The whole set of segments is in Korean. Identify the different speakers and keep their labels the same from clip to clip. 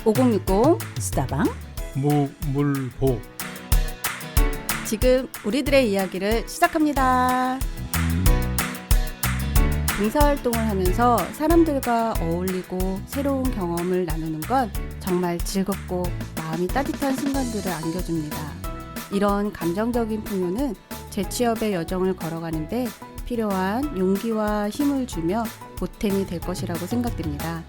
Speaker 1: 5060 수다방
Speaker 2: 무물보.
Speaker 1: 지금 우리들의 이야기를 시작합니다. 봉사활동을 하면서 사람들과 어울리고 새로운 경험을 나누는 건 정말 즐겁고 마음이 따뜻한 순간들을 안겨줍니다. 이런 감정적인 풍요는 재취업의 여정을 걸어가는데 필요한 용기와 힘을 주며 보탬이 될 것이라고 생각됩니다.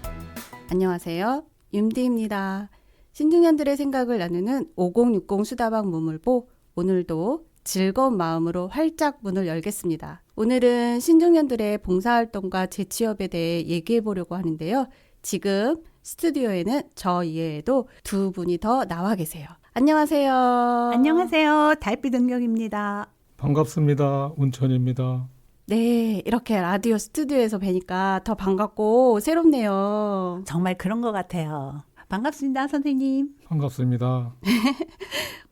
Speaker 1: 안녕하세요. 윤디입니다. 신중년들의 생각을 나누는 5060 수다방 무물보, 오늘도 즐거운 마음으로 활짝 문을 열겠습니다. 오늘은 신중년들의 봉사활동과 재취업에 대해 얘기해 보려고 하는데요. 지금 스튜디오에는 저 이외에도 두 분이 더 나와 계세요. 안녕하세요.
Speaker 3: 안녕하세요. 달빛 은경입니다.
Speaker 2: 반갑습니다. 운천입니다.
Speaker 1: 네, 이렇게 라디오 스튜디오에서 뵈니까 더 반갑고 새롭네요.
Speaker 3: 정말 그런 것 같아요. 반갑습니다, 선생님.
Speaker 2: 반갑습니다.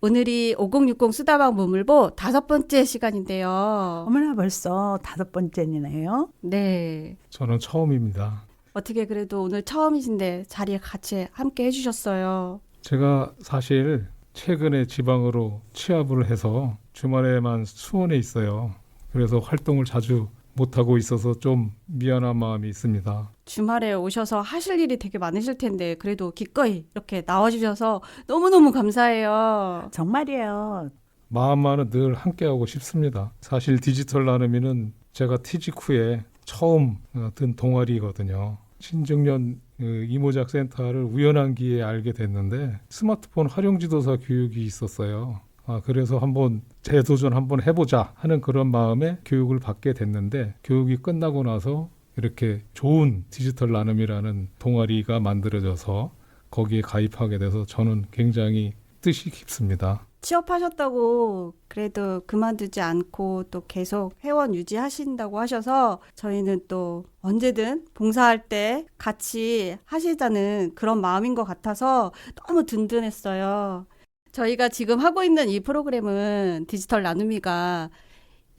Speaker 1: 오늘이 5060 수다방 무물보 5번째 시간인데요.
Speaker 3: 어머나 벌써 5번째네요.
Speaker 1: 네,
Speaker 2: 저는 처음입니다.
Speaker 1: 어떻게 그래도 오늘 처음이신데 자리에 같이 함께 해주셨어요.
Speaker 2: 제가 사실 최근에 지방으로 취업을 해서 주말에만 수원에 있어요. 그래서 활동을 자주 못하고 있어서 좀 미안한 마음이 있습니다.
Speaker 1: 주말에 오셔서 하실 일이 되게 많으실 텐데 그래도 기꺼이 이렇게 나와주셔서 너무너무 감사해요.
Speaker 3: 정말이에요.
Speaker 2: 마음만은 늘 함께하고 싶습니다. 사실 디지털 나눔이는 제가 퇴직 후에 처음 든 동아리거든요. 신중년 이모작 센터를 우연한 기회에 알게 됐는데 스마트폰 활용지도사 교육이 있었어요. 그래서 한번 재도전 한번 해보자 하는 그런 마음에 교육을 받게 됐는데, 교육이 끝나고 나서 이렇게 좋은 디지털 나눔이라는 동아리가 만들어져서 거기에 가입하게 돼서 저는 굉장히 뜻이 깊습니다.
Speaker 1: 취업하셨다고 그래도 그만두지 않고 또 계속 회원 유지하신다고 하셔서 저희는 또 언제든 봉사할 때 같이 하시자는 그런 마음인 것 같아서 너무 든든했어요. 저희가 지금 하고 있는 이 프로그램은 디지털 나눔이가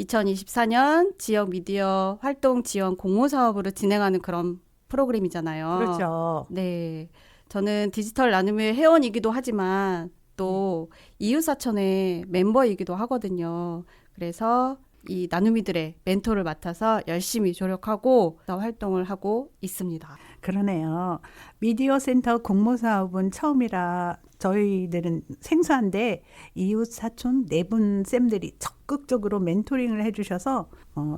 Speaker 1: 2024년 지역 미디어 활동 지원 공모 사업으로 진행하는 그런 프로그램이잖아요.
Speaker 3: 그렇죠.
Speaker 1: 네. 저는 디지털 나눔의 회원이기도 하지만 또 이웃사촌의 멤버이기도 하거든요. 그래서 이 나눔이들의 멘토를 맡아서 열심히 조력하고 활동을 하고 있습니다.
Speaker 3: 그러네요. 미디어 센터 공모 사업은 처음이라 저희들은 생소한데 이웃 사촌 4분 쌤들이 적극적으로 멘토링을 해주셔서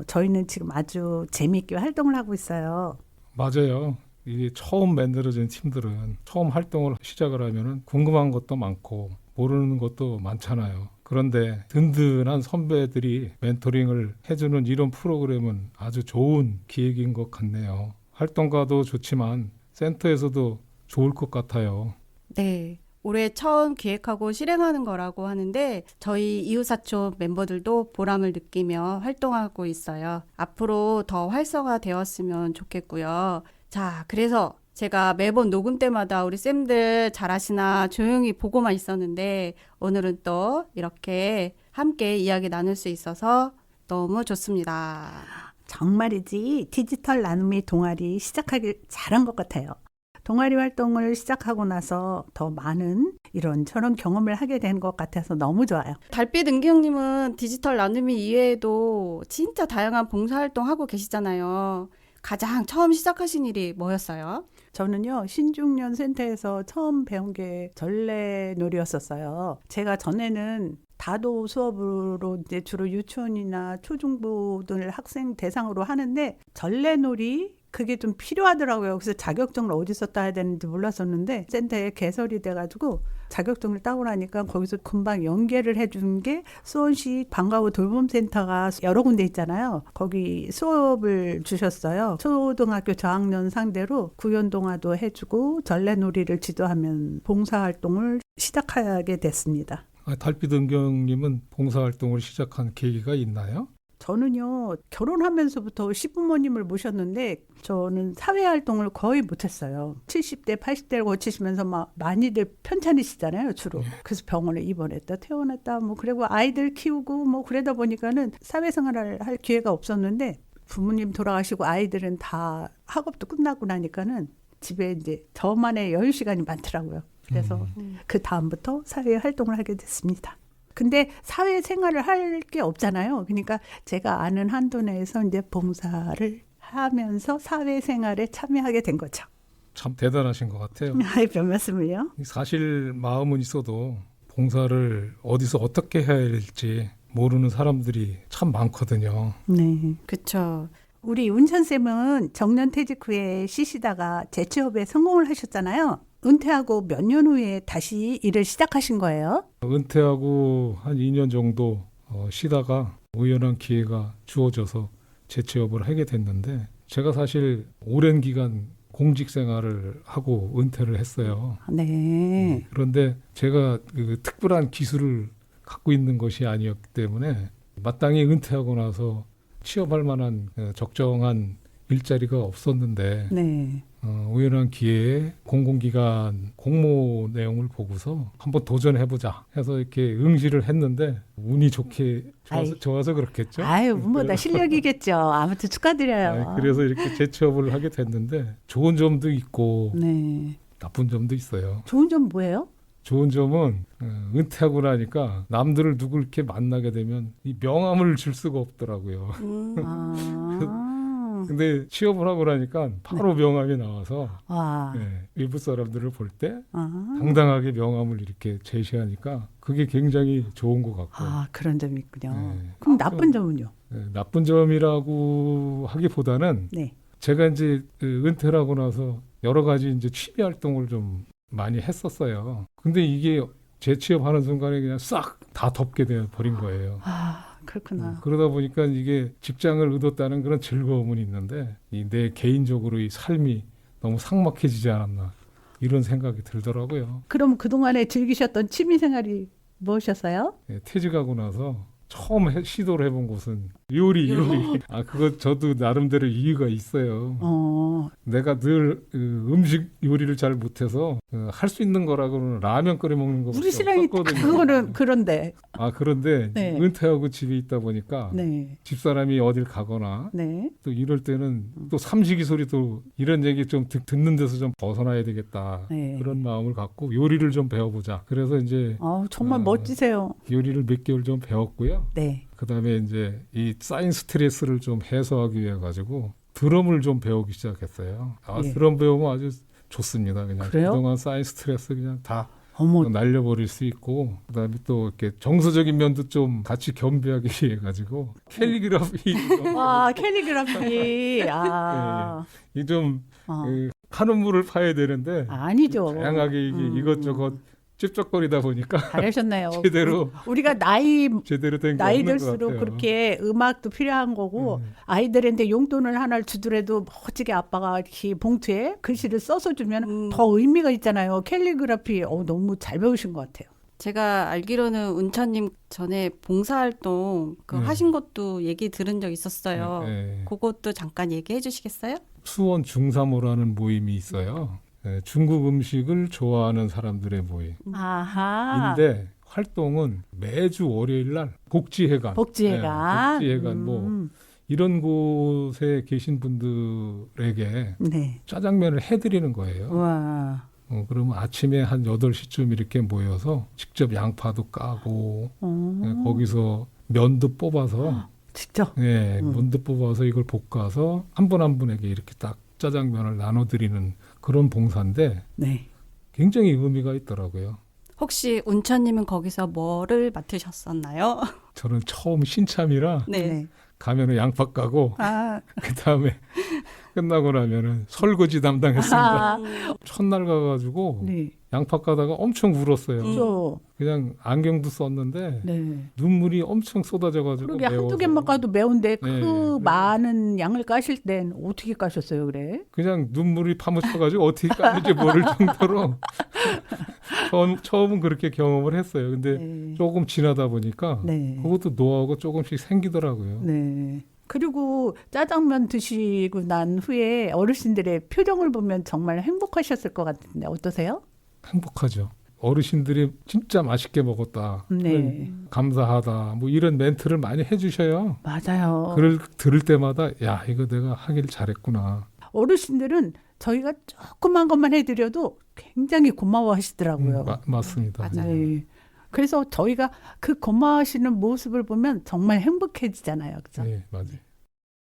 Speaker 3: 저희는 지금 아주 재미있게 활동을 하고 있어요.
Speaker 2: 맞아요. 이게 처음 만들어진 팀들은 처음 활동을 시작을 하면은 궁금한 것도 많고 모르는 것도 많잖아요. 그런데 든든한 선배들이 멘토링을 해주는 이런 프로그램은 아주 좋은 기획인 것 같네요. 활동가도 좋지만 센터에서도 좋을 것 같아요.
Speaker 1: 네. 올해 처음 기획하고 실행하는 거라고 하는데 저희 이웃사촌 멤버들도 보람을 느끼며 활동하고 있어요. 앞으로 더 활성화되었으면 좋겠고요. 자, 그래서 제가 매번 녹음 때마다 우리 쌤들 잘하시나 조용히 보고만 있었는데 오늘은 또 이렇게 함께 이야기 나눌 수 있어서 너무 좋습니다.
Speaker 3: 정말이지 디지털 나눔이 동아리 시작하길 잘한 것 같아요. 동아리 활동을 시작하고 나서 더 많은 이런저런 경험을 하게 된 것 같아서 너무 좋아요.
Speaker 1: 달빛 은기형님은 디지털 나눔이 이외에도 진짜 다양한 봉사활동 하고 계시잖아요. 가장 처음 시작하신 일이 뭐였어요?
Speaker 3: 저는요, 신중년 센터에서 처음 배운 게 전래놀이였었어요. 제가 전에는 다도 수업으로 이제 주로 유치원이나 초중부들 학생 대상으로 하는데 전래놀이 그게 좀 필요하더라고요. 그래서 자격증을 어디서 따야 되는지 몰랐었는데 센터에 개설이 돼가지고 자격증을 따고 나니까 거기서 금방 연계를 해준 게 수원시 방과후 돌봄센터가 여러 군데 있잖아요. 거기 수업을 주셨어요. 초등학교 저학년 상대로 구연동화도 해주고 전래놀이를 지도하면 봉사활동을 시작하게 됐습니다.
Speaker 2: 달빛 은경님은 봉사활동을 시작한 계기가 있나요?
Speaker 3: 저는요, 결혼하면서부터 시부모님을 모셨는데 저는 사회활동을 거의 못했어요. 70대, 80대를 거치시면서 막 많이들 편찮으시잖아요, 주로. 그래서 병원에 입원했다, 퇴원했다, 뭐 그리고 아이들 키우고 뭐 그러다 보니까는 사회생활을 할 기회가 없었는데 부모님 돌아가시고 아이들은 다 학업도 끝나고 나니까는 집에 이제 저만의 여유 시간이 많더라고요. 그래서 그 다음부터 사회 활동을 하게 됐습니다. 근데 사회 생활을 할 게 없잖아요. 그러니까 제가 아는 한도 내에서 이제 봉사를 하면서 사회 생활에 참여하게 된 거죠.
Speaker 2: 참 대단하신 것 같아요.
Speaker 3: 아이, 별 말씀을요.
Speaker 2: 사실 마음은 있어도 봉사를 어디서 어떻게 해야 할지 모르는 사람들이 참 많거든요.
Speaker 3: 네.
Speaker 1: 그쵸.
Speaker 3: 우리 운천쌤은 정년퇴직 후에 쉬시다가 재취업에 성공을 하셨잖아요. 은퇴하고 몇 년 후에 다시 일을 시작하신 거예요?
Speaker 2: 은퇴하고 한 2년 정도 쉬다가 우연한 기회가 주어져서 재취업을 하게 됐는데 제가 사실 오랜 기간 공직 생활을 하고 은퇴를 했어요.
Speaker 3: 네.
Speaker 2: 그런데 제가 그 특별한 기술을 갖고 있는 것이 아니었기 때문에 마땅히 은퇴하고 나서 취업할 만한 적정한 일자리가 없었는데
Speaker 3: 네.
Speaker 2: 우연한 기회에 공공기관 공모 내용을 보고서 한번 도전해보자 해서 이렇게 응시를 했는데 운이 좋게 좋아서 그렇겠죠.
Speaker 3: 아유, 뭐 다 실력이겠죠. 아무튼 축하드려요.
Speaker 2: 그래서 이렇게 재취업을 하게 됐는데 좋은 점도 있고
Speaker 3: 네.
Speaker 2: 나쁜 점도 있어요.
Speaker 3: 좋은 점 뭐예요?
Speaker 2: 좋은 점은 은퇴하고 나니까 남들을 누구 이렇게 만나게 되면 이 명함을 줄 수가 없더라고요.
Speaker 3: 아.
Speaker 2: 근데 취업을 하고 나니까 바로 명함이 나와서
Speaker 3: 와.
Speaker 2: 일부 사람들을 볼 때
Speaker 3: 아.
Speaker 2: 당당하게 명함을 이렇게 제시하니까 그게 굉장히 좋은 것 같고
Speaker 3: 아, 그런 점이 있군요.
Speaker 2: 네.
Speaker 3: 그럼 나쁜 점은요?
Speaker 2: 나쁜 점이라고 하기보다는
Speaker 3: 네.
Speaker 2: 제가 이제 은퇴를 하고 나서 여러 가지 이제 취미 활동을 좀 많이 했었어요. 근데 이게 재취업하는 순간에 그냥 싹 다 덮게 돼 버린 거예요.
Speaker 3: 아, 그렇구나.
Speaker 2: 그러다 보니까 이게 직장을 얻었다는 그런 즐거움은 있는데 내 개인적으로 이 삶이 너무 삭막해지지 않았나 이런 생각이 들더라고요.
Speaker 3: 그럼 그동안에 즐기셨던 취미 생활이 무엇이었어요?
Speaker 2: 퇴직하고 나서 처음 시도를 해본 곳은 요리. 그거 저도 나름대로 이유가 있어요. 내가 늘 음식 요리를 잘 못해서 할 수 있는 거라고는 라면 끓여 먹는 거밖에
Speaker 3: 우리 신랑이
Speaker 2: 없었거든요.
Speaker 3: 그거는 그런데.
Speaker 2: 그런데
Speaker 3: 네.
Speaker 2: 은퇴하고 집에 있다 보니까
Speaker 3: 네.
Speaker 2: 집사람이 어딜 가거나
Speaker 3: 네.
Speaker 2: 또 이럴 때는 또 삼식이 소리도 이런 얘기 좀 듣는 데서 좀 벗어나야 되겠다.
Speaker 3: 네.
Speaker 2: 그런 마음을 갖고 요리를 좀 배워보자. 그래서 이제
Speaker 3: 정말 멋지세요.
Speaker 2: 요리를 몇 개월 좀 배웠고요.
Speaker 3: 네.
Speaker 2: 그다음에 이제 이 쌓인 스트레스를 좀 해소하기 위해 가지고 드럼을 좀 배우기 시작했어요.
Speaker 3: 예.
Speaker 2: 드럼 배우면 아주 좋습니다. 그냥
Speaker 3: 그래요?
Speaker 2: 그동안 쌓인 스트레스 그냥 다
Speaker 3: 어머.
Speaker 2: 날려버릴 수 있고 그다음에 또 이렇게 정서적인 면도 좀 같이 겸비하기 위해 가지고 캘리그라피
Speaker 3: 캘리그라피.
Speaker 2: 이좀 하는 물을 파야 되는데
Speaker 3: 아니죠.
Speaker 2: 다양하게 이게 이것저것 찝쩍거리다 보니까
Speaker 3: 잘하셨네요.
Speaker 2: 제대로
Speaker 3: 우리가
Speaker 2: 제대로 된 게
Speaker 3: 나이
Speaker 2: 없는 것
Speaker 3: 들수록
Speaker 2: 같아요.
Speaker 3: 그렇게 음악도 필요한 거고 아이들한테 용돈을 하나를 주더라도 멋지게 아빠가 이렇게 봉투에 글씨를 써서 주면 더 의미가 있잖아요. 캘리그라피 너무 잘 배우신 것 같아요.
Speaker 1: 제가 알기로는 운천님 전에 봉사활동 하신 것도 얘기 들은 적 있었어요. 그것도 잠깐 얘기해 주시겠어요?
Speaker 2: 수원 중사모라는 모임이 있어요. 중국 음식을 좋아하는 사람들의 모임.
Speaker 3: 아하.
Speaker 2: 인데 활동은 매주 월요일 날 복지회관. 복지회관 뭐 이런 곳에 계신 분들에게
Speaker 3: 네.
Speaker 2: 짜장면을 해드리는 거예요.
Speaker 3: 와.
Speaker 2: 그러면 아침에 한 8시쯤 이렇게 모여서 직접 양파도 까고 거기서 면도 뽑아서
Speaker 3: 직접?
Speaker 2: 면도 뽑아서 이걸 볶아서 한 분 한 분에게 이렇게 딱 짜장면을 나눠드리는 그런 봉사인데
Speaker 3: 네.
Speaker 2: 굉장히 의미가 있더라고요.
Speaker 1: 혹시 운천님은 거기서 뭐를 맡으셨었나요?
Speaker 2: 저는 처음 신참이라
Speaker 1: 네.
Speaker 2: 가면은 양파 까고 그다음에 끝나고 나면은 설거지 담당했습니다. 첫날 가가지고
Speaker 3: 네.
Speaker 2: 양파 까다가 엄청 울었어요.
Speaker 3: 저.
Speaker 2: 그냥 안경도 썼는데
Speaker 3: 네.
Speaker 2: 눈물이 엄청 쏟아져가지고
Speaker 3: 그러게
Speaker 2: 매워서.
Speaker 3: 한두 개만 까도 매운데
Speaker 2: 네.
Speaker 3: 그 많은 양을 까실 땐 어떻게 까셨어요, 그래?
Speaker 2: 그냥 눈물이 파묻혀가지고 어떻게 까는지 모를 정도로 처음은 그렇게 경험을 했어요. 근데
Speaker 3: 네.
Speaker 2: 조금 지나다 보니까
Speaker 3: 네.
Speaker 2: 그것도 노하우가 조금씩 생기더라고요.
Speaker 3: 네. 그리고 짜장면 드시고 난 후에 어르신들의 표정을 보면 정말 행복하셨을 것 같은데 어떠세요?
Speaker 2: 행복하죠. 어르신들이 진짜 맛있게 먹었다.
Speaker 3: 네.
Speaker 2: 감사하다. 뭐 이런 멘트를 많이 해주셔요.
Speaker 3: 맞아요.
Speaker 2: 그걸 들을 때마다 야 이거 내가 하길 잘했구나.
Speaker 3: 어르신들은 저희가 조그만 것만 해드려도 굉장히 고마워하시더라고요.
Speaker 2: 맞습니다.
Speaker 1: 맞아요.
Speaker 3: 네. 그래서 저희가 그 고마워하시는 모습을 보면 정말 행복해지잖아요. 그죠?
Speaker 2: 네, 맞아요.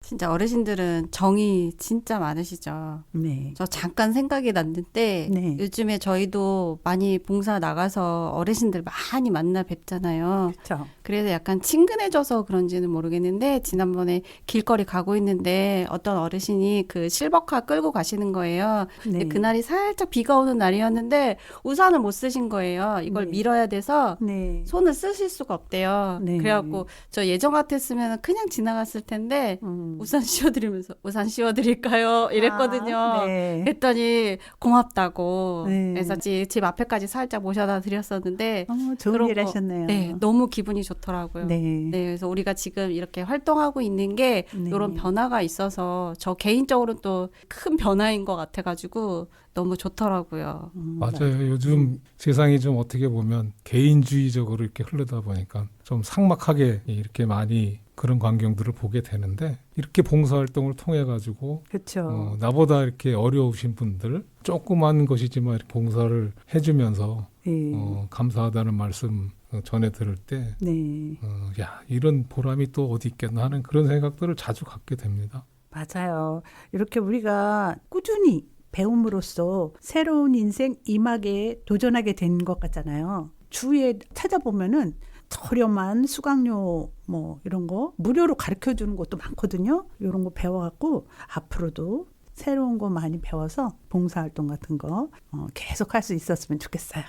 Speaker 1: 진짜 어르신들은 정이 진짜 많으시죠.
Speaker 3: 네.
Speaker 1: 저 잠깐 생각이 났는데
Speaker 3: 네.
Speaker 1: 요즘에 저희도 많이 봉사 나가서 어르신들 많이 만나 뵙잖아요.
Speaker 3: 그렇죠.
Speaker 1: 그래서 약간 친근해져서 그런지는 모르겠는데 지난번에 길거리 가고 있는데 어떤 어르신이 그 실버카 끌고 가시는 거예요. 근데
Speaker 3: 네.
Speaker 1: 그날이 살짝 비가 오는 날이었는데 우산을 못 쓰신 거예요. 이걸
Speaker 3: 네.
Speaker 1: 밀어야 돼서
Speaker 3: 네.
Speaker 1: 손을 쓰실 수가 없대요.
Speaker 3: 네.
Speaker 1: 그래갖고 저 예전 같았으면 그냥 지나갔을 텐데 우산 씌워드리면서 우산 씌워드릴까요? 이랬거든요.
Speaker 3: 아, 네.
Speaker 1: 그랬더니 고맙다고.
Speaker 3: 네.
Speaker 1: 그래서 집 앞에까지 살짝 모셔다 드렸었는데
Speaker 3: 좋은
Speaker 1: 그런
Speaker 3: 일
Speaker 1: 거,
Speaker 3: 하셨네요.
Speaker 1: 네, 너무 기분이 좋더라고요.
Speaker 3: 네.
Speaker 1: 네, 그래서 우리가 지금 이렇게 활동하고 있는 게
Speaker 3: 네.
Speaker 1: 이런 변화가 있어서 저 개인적으로는 또 큰 변화인 것 같아가지고 너무 좋더라고요.
Speaker 2: 맞아요. 요즘 세상이 좀 어떻게 보면 개인주의적으로 이렇게 흐르다 보니까 좀 삭막하게 이렇게 많이 그런 광경들을 보게 되는데 이렇게 봉사활동을 통해 가지고
Speaker 3: 그렇죠.
Speaker 2: 나보다 이렇게 어려우신 분들 조그만 것이지만 이렇게 봉사를 해주면서
Speaker 3: 네.
Speaker 2: 감사하다는 말씀 전해 들을 때
Speaker 3: 네.
Speaker 2: 야, 이런 보람이 또 어디 있겠나 하는 그런 생각들을 자주 갖게 됩니다.
Speaker 3: 맞아요. 이렇게 우리가 꾸준히 배움으로써 새로운 인생 이막에 도전하게 된 것 같잖아요. 주위에 찾아보면은 저렴한 수강료 뭐 이런 거 무료로 가르쳐 주는 것도 많거든요. 이런 거 배워갖고 앞으로도 새로운 거 많이 배워서 봉사활동 같은 거 계속 할 수 있었으면 좋겠어요.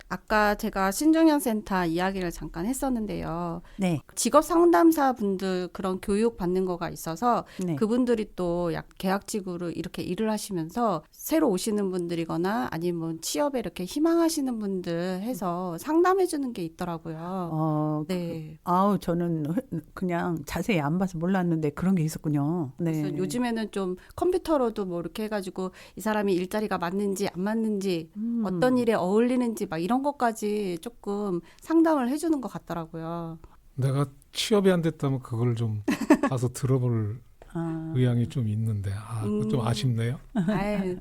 Speaker 1: 아까 제가 신중년 센터 이야기를 잠깐 했었는데요.
Speaker 3: 네.
Speaker 1: 직업 상담사 분들 그런 교육 받는 거가 있어서
Speaker 3: 네.
Speaker 1: 그분들이 또 약 계약직으로 이렇게 일을 하시면서 새로 오시는 분들이거나 아니면 취업에 이렇게 희망하시는 분들 해서 상담해 주는 게 있더라고요. 네.
Speaker 3: 아우 저는 그냥 자세히 안 봐서 몰랐는데 그런 게 있었군요. 네.
Speaker 1: 그래서 요즘에는 좀 컴퓨터로도 뭐 이렇게 해가지고 이 사람이 일자리가 맞는지 안 맞는지 어떤 일에 어울리는지 막 이런 것까지 조금 상담을 해주는 것 같더라고요.
Speaker 2: 내가 취업이 안 됐다면 그걸 좀 가서 들어볼 의향이 좀 있는데 그거 좀 아쉽네요.
Speaker 1: 아유,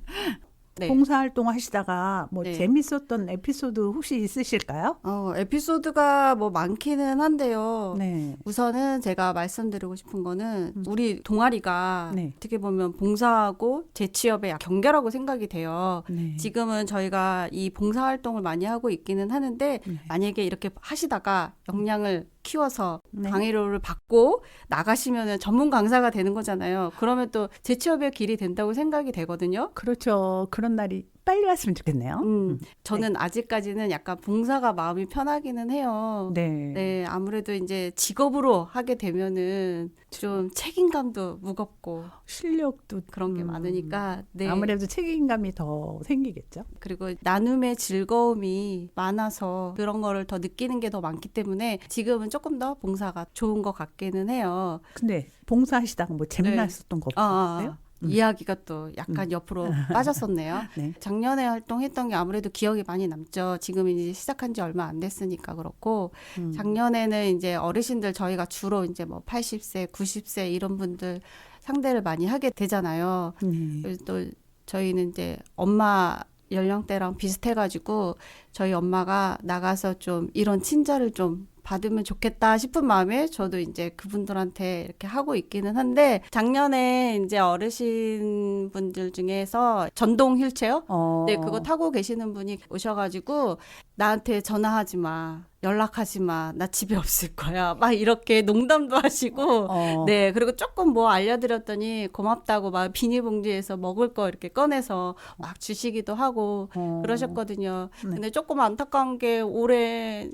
Speaker 1: 네.
Speaker 3: 봉사활동 하시다가 뭐
Speaker 1: 네.
Speaker 3: 재밌었던 에피소드 혹시 있으실까요?
Speaker 1: 에피소드가 뭐 많기는 한데요.
Speaker 3: 네.
Speaker 1: 우선은 제가 말씀드리고 싶은 거는 우리 동아리가
Speaker 3: 네.
Speaker 1: 어떻게 보면 봉사하고 재취업의 경계라고 생각이 돼요.
Speaker 3: 네.
Speaker 1: 지금은 저희가 이 봉사활동을 많이 하고 있기는 하는데
Speaker 3: 네.
Speaker 1: 만약에 이렇게 하시다가 역량을 키워서
Speaker 3: 네.
Speaker 1: 강의료를 받고 나가시면은 전문 강사가 되는 거잖아요. 그러면 또 재취업의 길이 된다고 생각이 되거든요.
Speaker 3: 그렇죠. 그런 날이 빨리 왔으면 좋겠네요.
Speaker 1: 저는 아직까지는 약간 봉사가 마음이 편하기는 해요.
Speaker 3: 네.
Speaker 1: 네, 아무래도 이제 직업으로 하게 되면은 좀 책임감도 무겁고
Speaker 3: 실력도
Speaker 1: 그런 게 많으니까 네.
Speaker 3: 아무래도 책임감이 더 생기겠죠.
Speaker 1: 그리고 나눔의 즐거움이 많아서 그런 거를 더 느끼는 게 더 많기 때문에 지금은 조금 더 봉사가 좋은 것 같기는 해요.
Speaker 3: 근데 봉사하시다가 뭐 재미났었던 거 없으세요?
Speaker 1: 이야기가 또 약간 옆으로 빠졌었네요.
Speaker 3: 네.
Speaker 1: 작년에 활동했던 게 아무래도 기억이 많이 남죠. 지금 이제 시작한 지 얼마 안 됐으니까 그렇고 작년에는 이제 어르신들 저희가 주로 이제 뭐 80세, 90세 이런 분들 상대를 많이 하게 되잖아요. 그래서 또 저희는 이제 엄마 연령대랑 비슷해가지고 저희 엄마가 나가서 좀 이런 친절을 좀 받으면 좋겠다 싶은 마음에 저도 이제 그분들한테 이렇게 하고 있기는 한데 작년에 이제 어르신 분들 중에서 전동 휠체어 네, 그거 타고 계시는 분이 오셔가지고 나한테 전화하지 마. 연락하지 마. 나 집에 없을 거야. 막 이렇게 농담도 하시고 네, 그리고 조금 뭐 알려드렸더니 고맙다고 막 비닐봉지에서 먹을 거 이렇게 꺼내서 막 주시기도 하고 그러셨거든요.
Speaker 3: 네.
Speaker 1: 근데 조금 안타까운 게 올해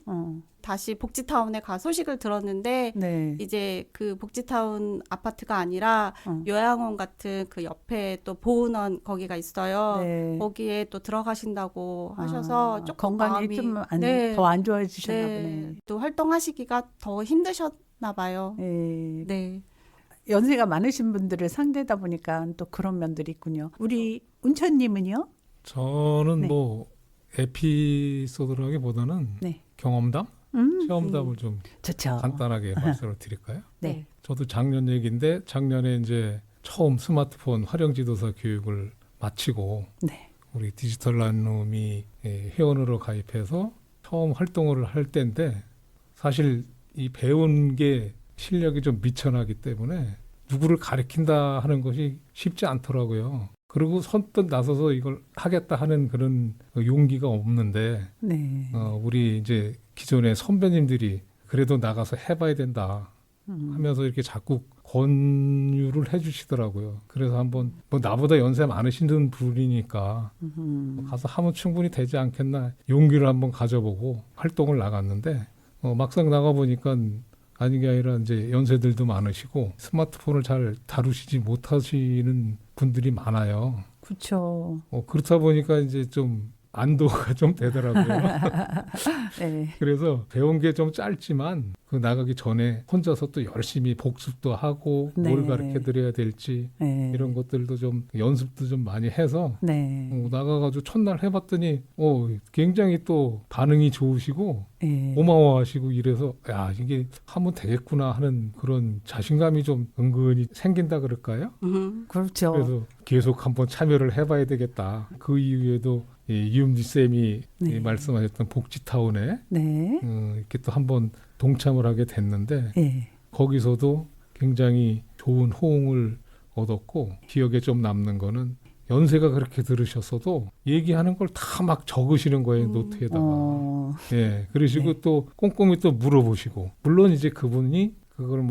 Speaker 1: 다시 복지타운에 가 소식을 들었는데
Speaker 3: 네.
Speaker 1: 이제 그 복지타운 아파트가 아니라 요양원 같은 그 옆에 또 보은원 거기가 있어요.
Speaker 3: 네.
Speaker 1: 거기에 또 들어가신다고 하셔서 조금
Speaker 3: 건강이
Speaker 1: 마음이
Speaker 3: 좀
Speaker 1: 네.
Speaker 3: 더 안 좋아지셨나
Speaker 1: 네.
Speaker 3: 보네.
Speaker 1: 또 활동하시기가 더 힘드셨나 봐요.
Speaker 3: 네.
Speaker 1: 네.
Speaker 3: 연세가 많으신 분들을 상대다 보니까 또 그런 면들이 있군요. 우리 운천님은요?
Speaker 2: 저는
Speaker 3: 네.
Speaker 2: 뭐 에피소드라기보다는
Speaker 3: 네.
Speaker 2: 경험담, 체험담을 좀
Speaker 3: 좋죠.
Speaker 2: 간단하게 말씀을 드릴까요?
Speaker 3: 네.
Speaker 2: 저도 작년 얘기인데 작년에 이제 처음 스마트폰 활용 지도사 교육을 마치고
Speaker 3: 네.
Speaker 2: 우리 디지털 나눔이 회원으로 가입해서 처음 활동을 할 때인데 사실 이 배운 게 실력이 좀 미천하기 때문에 누구를 가르친다 하는 것이 쉽지 않더라고요. 그리고 선뜻 나서서 이걸 하겠다 하는 그런 용기가 없는데
Speaker 3: 네.
Speaker 2: 우리 이제 기존의 선배님들이 그래도 나가서 해봐야 된다 하면서 이렇게 자꾸 권유를 해주시더라고요. 그래서 한번 뭐 나보다 연세 많으신 분이니까 가서 하면 충분히 되지 않겠나 용기를 한번 가져보고 활동을 나갔는데 막상 나가 보니까 아닌 게 아니라 이제 연세들도 많으시고 스마트폰을 잘 다루시지 못하시는 분들이 많아요.
Speaker 3: 그렇죠.
Speaker 2: 그렇다 보니까 이제 좀 안도가 좀 되더라고요.
Speaker 3: 네.
Speaker 2: 그래서 배운 게 좀 짧지만 그 나가기 전에 혼자서 또 열심히 복습도 하고
Speaker 3: 네.
Speaker 2: 뭘 가르쳐 드려야 될지
Speaker 3: 네.
Speaker 2: 이런 것들도 좀 연습도 좀 많이 해서
Speaker 3: 네.
Speaker 2: 나가가지고 첫날 해봤더니 굉장히 또 반응이 좋으시고
Speaker 3: 네.
Speaker 2: 고마워하시고 이래서 야 이게 하면 되겠구나 하는 그런 자신감이 좀 은근히 생긴다 그럴까요?
Speaker 3: 그렇죠.
Speaker 2: 그래서 계속 한번 참여를 해봐야 되겠다. 그 이후에도 이윤지 쌤이
Speaker 3: 네.
Speaker 2: 말씀하셨던 복지타운에
Speaker 3: 네.
Speaker 2: 이렇게 또 한번 동참을 하게 됐는데
Speaker 3: 네.
Speaker 2: 거기서도 굉장히 좋은 호응을 얻었고 기억에 좀 남는 거는 연세가 그렇게 들으셨어도 얘기하는 걸 다 막 적으시는 거예요 노트에다가. 예, 그러시고
Speaker 3: 네.
Speaker 2: 또 꼼꼼히 또 물어보시고 물론 이제 그분이 그걸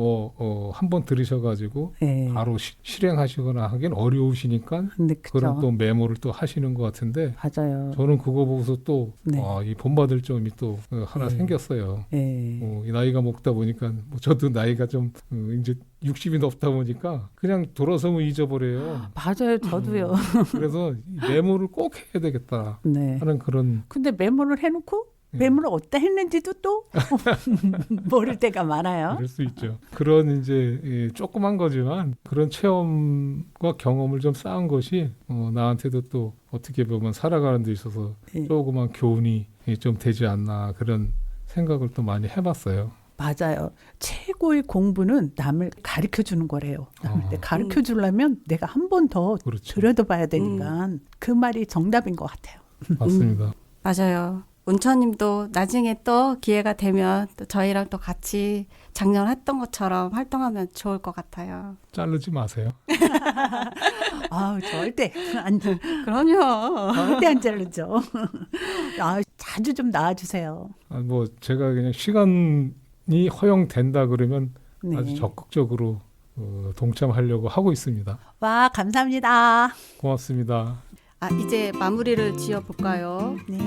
Speaker 2: 한번 들으셔가지고
Speaker 3: 네.
Speaker 2: 바로 실행하시거나 하긴 어려우시니까
Speaker 3: 근데
Speaker 2: 그런
Speaker 3: 그죠.
Speaker 2: 또 메모를 또 하시는 것 같은데
Speaker 3: 맞아요.
Speaker 2: 저는 그거 보고서 또
Speaker 3: 네.
Speaker 2: 이 본받을 점이 또 하나
Speaker 3: 네.
Speaker 2: 생겼어요.
Speaker 3: 네.
Speaker 2: 이 나이가 먹다 보니까 저도 나이가 좀 이제 60이 넘다 보니까 그냥 돌아서면 잊어버려요.
Speaker 3: 맞아요. 저도요.
Speaker 2: 그래서 이 메모를 꼭 해야 되겠다
Speaker 3: 네.
Speaker 2: 하는 그런
Speaker 3: 근데 메모를 해놓고 메모를 어디다 했는지도 또 모를 때가 많아요.
Speaker 2: 그럴 수 있죠. 그런 이제 조그만 거지만 그런 체험과 경험을 좀 쌓은 것이 나한테도 또 어떻게 보면 살아가는 데 있어서
Speaker 3: 네.
Speaker 2: 조그만 교훈이 좀 되지 않나 그런 생각을 또 많이 해봤어요.
Speaker 3: 맞아요. 최고의 공부는 남을 가르쳐 주는 거래요. 남을 가르쳐 주려면 내가 한 번 더
Speaker 2: 그렇죠.
Speaker 3: 들여다봐야 되니까 그 말이 정답인 것 같아요.
Speaker 2: 맞습니다.
Speaker 1: 맞아요. 운처님도 나중에 또 기회가 되면 또 저희랑 또 같이 작년 했던 것처럼 활동하면 좋을 것 같아요.
Speaker 2: 자르지 마세요.
Speaker 3: 절대 안
Speaker 1: 그럼요.
Speaker 3: 절대 안 자르죠. 자주 좀 나와주세요.
Speaker 2: 뭐 제가 그냥 시간이 허용된다 그러면
Speaker 3: 네.
Speaker 2: 아주 적극적으로 동참하려고 하고 있습니다.
Speaker 3: 와, 감사합니다.
Speaker 2: 고맙습니다.
Speaker 1: 이제 마무리를 지어볼까요?
Speaker 3: 네.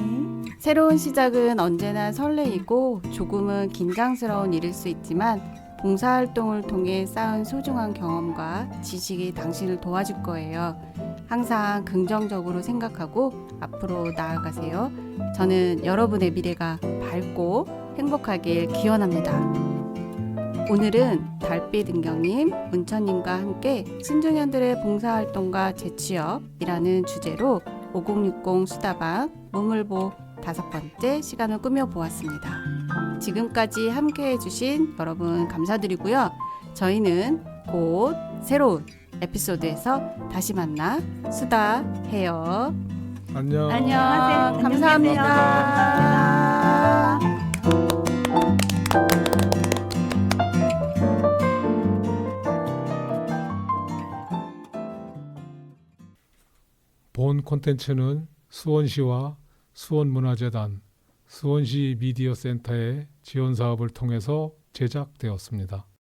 Speaker 1: 새로운 시작은 언제나 설레이고 조금은 긴장스러운 일일 수 있지만 봉사활동을 통해 쌓은 소중한 경험과 지식이 당신을 도와줄 거예요. 항상 긍정적으로 생각하고 앞으로 나아가세요. 저는 여러분의 미래가 밝고 행복하길 기원합니다. 오늘은 달빛 은경님, 운처님과 함께 신중년들의 봉사활동과 재취업이라는 주제로 5060 수다방 문물보 5번째 시간을 꾸며보았습니다. 지금까지 함께해 주신 여러분 감사드리고요. 저희는 곧 새로운 에피소드에서 다시 만나 수다해요.
Speaker 2: 안녕.
Speaker 1: 안녕.
Speaker 3: 안녕하세요.
Speaker 1: 감사합니다.
Speaker 2: 본 콘텐츠는 수원시와 수원문화재단, 수원시 미디어센터의 지원 사업을 통해서 제작되었습니다.